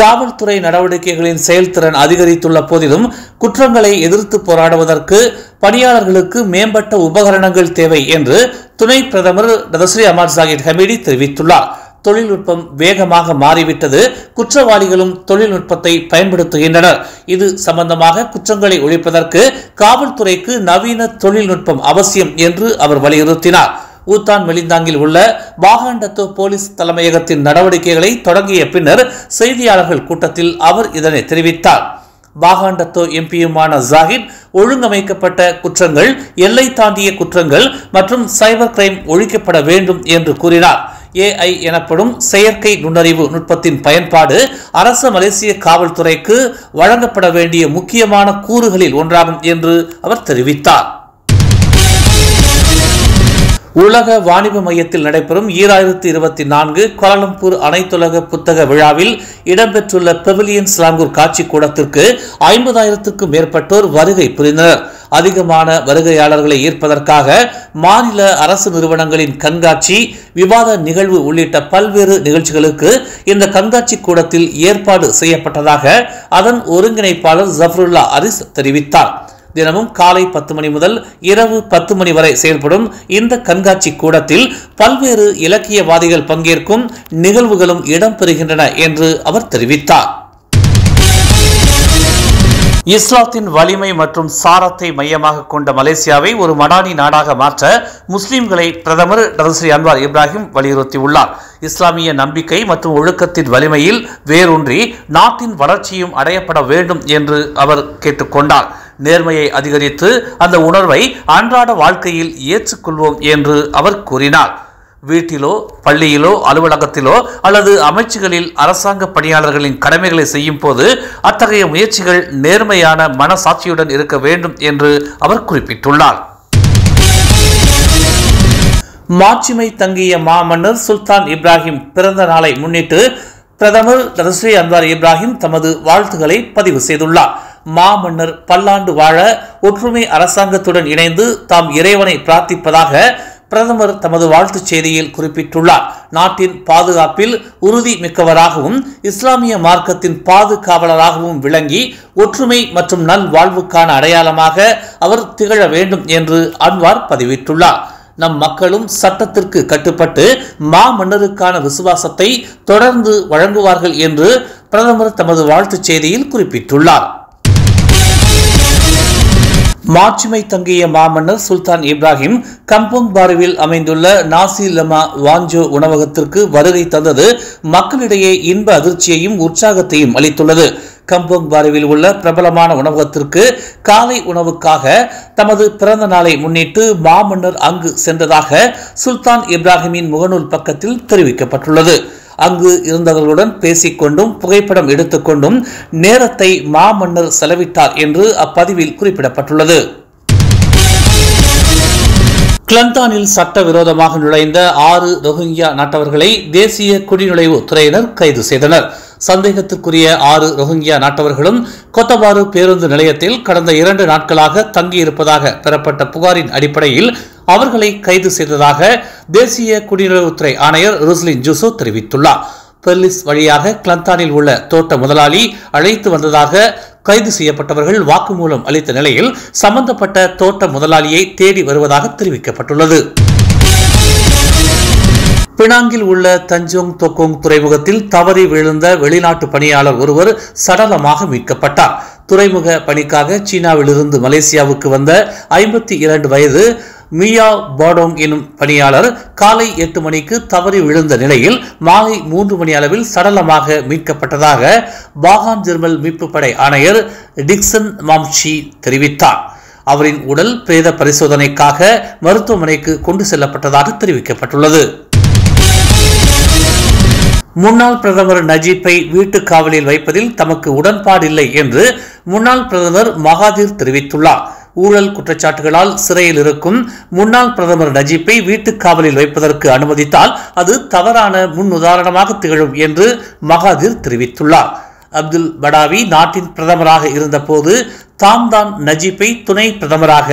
காவல்துறை நடவடிக்கைகளின் செயல்திறன் அதிகரித்துள்ள போதிலும் குற்றங்களை எதிர்த்து போராடுவதற்கு பணியாளர்களுக்கு மேம்பட்ட உபகரணங்கள் தேவை என்று துணை பிரதமர் டதஸ்ரீ அஹ்மத் ஜாகிர் ஹமீடி தெரிவித்துள்ளார். தொழில்நுட்பம் வேகமாக மாறிவிட்டது, குற்றவாளிகளும் தொழில்நுட்பத்தை பயன்படுத்துகின்றனர். இது சம்பந்தமாக குற்றங்களை ஒழிப்பதற்கு காவல்துறைக்கு நவீன தொழில்நுட்பம் அவசியம் என்று அவர் வலியுறுத்தினார். ஊத்தான் மெலிந்தாங்கில் உள்ள பாகாண்டத்தோ போலீஸ் தலைமையகத்தின் நடவடிக்கைகளை தொடங்கிய பின்னர் செய்தியாளர்கள் கூட்டத்தில் அவர் இதனை தெரிவித்தார். பாகாண்டத்தோ எம்பியுமான ஜாகிர் ஒழுங்கமைக்கப்பட்ட குற்றங்கள், எல்லை தாண்டிய குற்றங்கள் மற்றும் சைபர் கிரைம் ஒழிக்கப்பட வேண்டும் என்று கூறினார். AI எனப்படும் செயற்கை நுண்ணறிவு நுட்பத்தின் பயன்பாடு அரச மலேசிய காவல்துறைக்கு வழங்கப்பட வேண்டிய முக்கியமான கூறுகளில் ஒன்றாகும் என்று அவர் தெரிவித்தார். உலக வாணிப மையத்தில் நடைபெறும் 2024 கோலாலம்பூர் அனைத்துலக புத்தக விழாவில் இடம்பெற்றுள்ள பெவிலியன் ஸ்லாங்கூர் காட்சி கூடத்திற்கு 50,000க்கும் மேற்பட்டோர் வருகை புரிந்தனர். அதிகமான வருகையாளர்களை ஈர்ப்பதற்காக மாநில அரசு நிறுவனங்களின் கண்காட்சி, விவாத நிகழ்வு உள்ளிட்ட பல்வேறு நிகழ்ச்சிகளுக்கு இந்த கண்காட்சி கூடத்தில் ஏற்பாடு செய்யப்பட்டதாக அதன் ஒருங்கிணைப்பாளர் ஜஃபருல்லா அரிஸ் தெரிவித்தார். தினமும் காலை 10 மணி முதல் இரவு 10 மணி வரை செயல்படும் இந்த கண்காட்சி கூடத்தில் பல்வேறு இலக்கியவாதிகள் பங்கேற்கும் நிகழ்வுகளும் இடம்பெறுகின்றன என்று அவர் தெரிவித்தார். இஸ்லாத்தின் வலிமை மற்றும் சாரத்தை மையமாக கொண்ட மலேசியாவை ஒரு மடானி நாடாக மாற்ற முஸ்லிம்களை பிரதமர் டதஸ்ரீ அன்வார் இப்ராஹிம் வலியுறுத்தியுள்ளார். இஸ்லாமிய நம்பிக்கை மற்றும் ஒழுக்கத்தின் வலிமையில் வேரூன்றி நாட்டின் வளர்ச்சியும் அடையப்பட வேண்டும் என்று அவர் கேட்டுக்கொண்டார். நேர்மையை அதிகரித்து அந்த உணர்வை அன்றாட வாழ்க்கையில் ஏற்றுக்கொள்வோம் என்று அவர் கூறினார். வீட்டிலோ, பள்ளியிலோ, அலுவலகத்திலோ அல்லது அமைச்சுகளில் அரசாங்க பணியாளர்களின் கடமைகளை செய்யும் போது அத்தகைய முயற்சிகள் நேர்மையான மனசாட்சியுடன் இருக்க வேண்டும் என்று அவர் குறிப்பிட்டுள்ளார். மாட்சிமை தங்கிய மாமன்னர் சுல்தான் இப்ராஹிம் பிறந்த நாளை முன்னிட்டு பிரதமர் டதஸ்ரீ அன்வார் இப்ராஹிம் தமது வாழ்த்துக்களை பதிவு செய்துள்ளார். மாமன்னர் பல்லாண்டு வாழ ஒற்றுமை அரசாங்கத்துடன் இணைந்து தாம் இறைவனை பிரார்த்திப்பதாக பிரதமர் தமது வாழ்த்துச் செய்தியில் குறிப்பிட்டுள்ளார். நாட்டின் பாதுகாப்பில் உறுதி மிக்கவராகவும் இஸ்லாமிய மார்க்கத்தின் பாதுகாவலராகவும் விளங்கி ஒற்றுமை மற்றும் நல்வாழ்வுக்கான அடையாளமாக அவர் திகழ வேண்டும் என்று அன்வார் பதிவிட்டுள்ளார். நம் மக்களும் சட்டத்திற்கு கட்டுப்பட்டு மாமன்னருக்கான விசுவாசத்தை தொடர்ந்து வழங்குவார்கள் என்று பிரதமர் தமது வாழ்த்துச் செய்தியில் குறிப்பிட்டுள்ளார். மாட்சிமை தங்கிய மாமன்னர் சுல்தான் இப்ராஹிம் கம்போங் பாருவில் அமைந்துள்ள நாசி லமா வாஞ்சோ உணவகத்திற்கு வருகை தந்தது மக்களிடையே இன்ப அதிர்ச்சியையும் உற்சாகத்தையும் அளித்துள்ளது. கம்போங் பாருவில் உள்ள பிரபலமான உணவகத்திற்கு காலை உணவுக்காக தமது பிறந்த நாளை முன்னிட்டு மாமன்னர் அங்கு சென்றதாக சுல்தான் இப்ராஹிமின் முகநூல் பக்கத்தில் தெரிவிக்கப்பட்டுள்ளது. அங்கு இருந்தவர்களுடன் பேசிக்கொண்டும் புகைப்படம் எடுத்துக்கொண்டும் நேரத்தை மாமன்னர் செலவிட்டார் என்று அப்பதிவில் குறிப்பிடப்பட்டுள்ளது. கிளந்தானில் சட்டவிரோதமாக நுழைந்த 6 ரோஹிங்கியா நாட்டவர்களை தேசிய குடிநுழைவு துறையினர் கைது செய்தனர். சந்தேகத்திற்குரிய 6 ரோஹிங்கியா நாட்டவர்களும் கொத்தபாரு பேருந்து நிலையத்தில் கடந்த 2 நாட்களாக தங்கியிருப்பதாக பெறப்பட்ட புகாரின் அடிப்படையில் அவர்களை கைது செய்ததாக தேசிய குடிநுழைவுத்துறை ஆணையர் ருஸ்லின் ஜூசோ தெரிவித்துள்ளார். பெர்லிஸ் வழியாக கிளந்தானில் உள்ள தோட்ட முதலாளி அழைத்து வந்ததாக கைது செய்யப்பட்டவர்கள் வாக்குமூலம் அளித்த நிலையில் சம்பந்தப்பட்ட தோட்ட முதலாளியை தேடி வருவதாக தெரிவிக்கப்பட்டுள்ளது. பினாங்கில் உள்ள தஞ்சோங் தொக்கோங் துறைமுகத்தில் தவறி விழுந்த வெளிநாட்டு பணியாளர் ஒருவர் சடலமாக மீட்கப்பட்டார். துறைமுக பணிக்காக சீனாவிலிருந்து மலேசியாவுக்கு வந்த 52 வயது மியா பாடோங் எனும் பணியாளர் காலை 8 மணிக்கு தவறி விழுந்த நிலையில் மாலை 3 மணி அளவில் சடலமாக மீட்கப்பட்டதாக பாகான் ஜெர்மல் மீட்பு படை ஆணையர் டிக்சன் மாம்ஷி தெரிவித்தார். அவரின் உடல் பிரேத பரிசோதனைக்காக மருத்துவமனைக்கு கொண்டு செல்லப்பட்டதாக தெரிவிக்கப்பட்டுள்ளது. முன்னாள் பிரதமர் நஜீப்பை வீட்டு காவலில் வைப்பதில் தமக்கு உடன்பாடில்லை என்று முன்னாள் பிரதமர் மகாதீர் தெரிவித்துள்ளார். ஊழல் குற்றச்சாட்டுகளால் சிறையில் இருக்கும் முன்னாள் பிரதமர் நஜீப்பை வீட்டு காவலில் வைப்பதற்கு அனுமதித்தால் அது தவறான முன் உதாரணமாக திகழும் என்று மகாதீர் தெரிவித்துள்ளார். அப்துல் படாவி நாட்டின் பிரதமராக இருந்தபோது தாம் தான் நஜீப்பை துணை பிரதமராக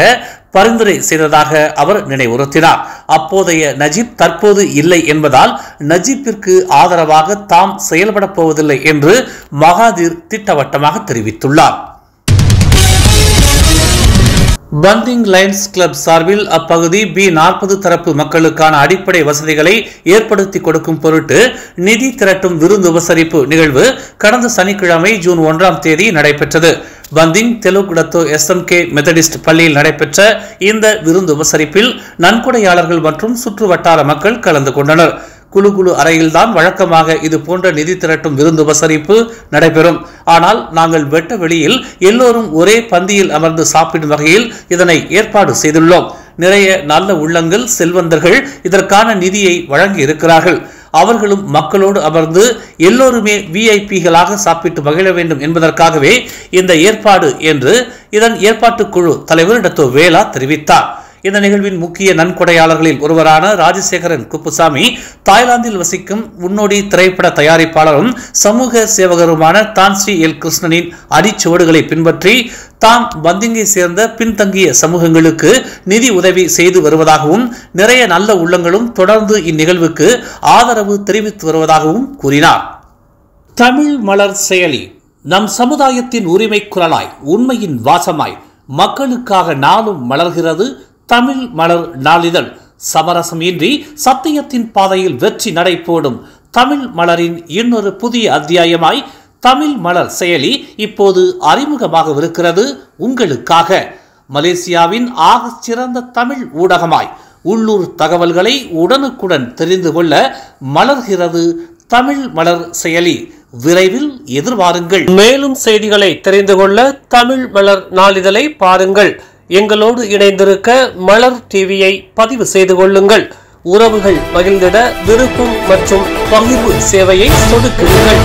பரிந்துரை செய்ததாக அவர் நினைவுறுத்தினார். அப்போதைய நஜீப் தற்போது இல்லை என்பதால் நஜீப்பிற்கு ஆதரவாக தாம் செயல்பட போவதில்லை என்று மகாதீர் திட்டவட்டமாக தெரிவித்துள்ளார். பந்திங் லைன்ஸ் கிளப் சார்பில் அப்பகுதி B40 தரப்பு மக்களுக்கான அடிப்படை வசதிகளை ஏற்படுத்தி கொடுக்கும் பொருட்டு நிதி திரட்டும் விருந்து உபசரிப்பு நிகழ்வு கடந்த சனிக்கிழமை ஜூன் 1ஆம் தேதி நடைபெற்றது. பந்திங் தெலுகுடத்தோ SMK மெத்தடிஸ்ட் பள்ளியில் நடைபெற்ற இந்த விருந்து உபசரிப்பில் நன்கொடையாளர்கள் மற்றும் சுற்று வட்டார மக்கள் கலந்து கொண்டனர். குழு அறையில்தான் வழக்கமாக இது போன்ற நிதி திரட்டும் விருந்து உபசரிப்பு நடைபெறும். ஆனால் நாங்கள் வெட்ட வெளியில் எல்லோரும் ஒரே பந்தியில் அமர்ந்து சாப்பிடும் வகையில் இதனை ஏற்பாடு செய்துள்ளோம். நிறைய நல்ல உள்ளங்கள், செல்வந்தர்கள் இதற்கான நிதியை வழங்கி இருக்கிறார்கள். அவர்களும் மக்களோடு அமர்ந்து எல்லோருமே VIPகளாக சாப்பிட்டு மகிழ வேண்டும் என்பதற்காகவே இந்த ஏற்பாடு என்று இதன் ஏற்பாட்டு குழு தலைவர் டத்தோ வேலா தெரிவித்தார். இந்த நிகழ்வின் முக்கிய நன்கொடையாளர்களில் ஒருவரான ராஜசேகரன் குப்புசாமி தாய்லாந்தில் வசிக்கும் முன்னோடி திரைப்பட தயாரிப்பாளரும் சமூக சேவகருமான தான்ஸ்ரீ எல் கிருஷ்ணனின் அடிச்சுவடுகளை பின்பற்றி தாம் பந்திங்கை சேர்ந்த பின்தங்கிய சமூகங்களுக்கு நிதி உதவி செய்து வருவதாகவும் நிறைய நல்ல உள்ளங்களும் தொடர்ந்து இந்நிகழ்வுக்கு ஆதரவு தெரிவித்து வருவதாகவும் கூறினார். தமிழ் மலர் செயலி நம் சமுதாயத்தின் உரிமை குரலாய், உண்மையின் வாசமாய், மக்களுக்காக நாளும் மலர்கிறது தமிழ் மலர் நாளிதழ். சமரசம் இன்றி சத்தியத்தின் பாதையில் வெற்றி நடை போடும் தமிழ் மலரின் இன்னொரு புதிய அத்தியாயமாய் தமிழ் மலர் செயலி இப்போது அறிமுகமாகவிருக்கிறது உங்களுக்காக. மலேசியாவின் ஆக சிறந்த தமிழ் ஊடகமாய் உள்ளூர் தகவல்களை உடனுக்குடன் தெரிந்து கொள்ள மலர்கிறது தமிழ் மலர் செயலி. விரைவில் எதிர்பாருங்கள். மேலும் செய்திகளை தெரிந்து கொள்ள தமிழ் மலர் நாளிதழை பாருங்கள். எங்களோடு இணைந்திருக்க மலர் டிவியை பதிவு செய்து கொள்ளுங்கள். உறவுகள் மகிழ்ந்திட விருப்பம் மற்றும் பகிர்வு சேவையை சொடுக்குங்கள்.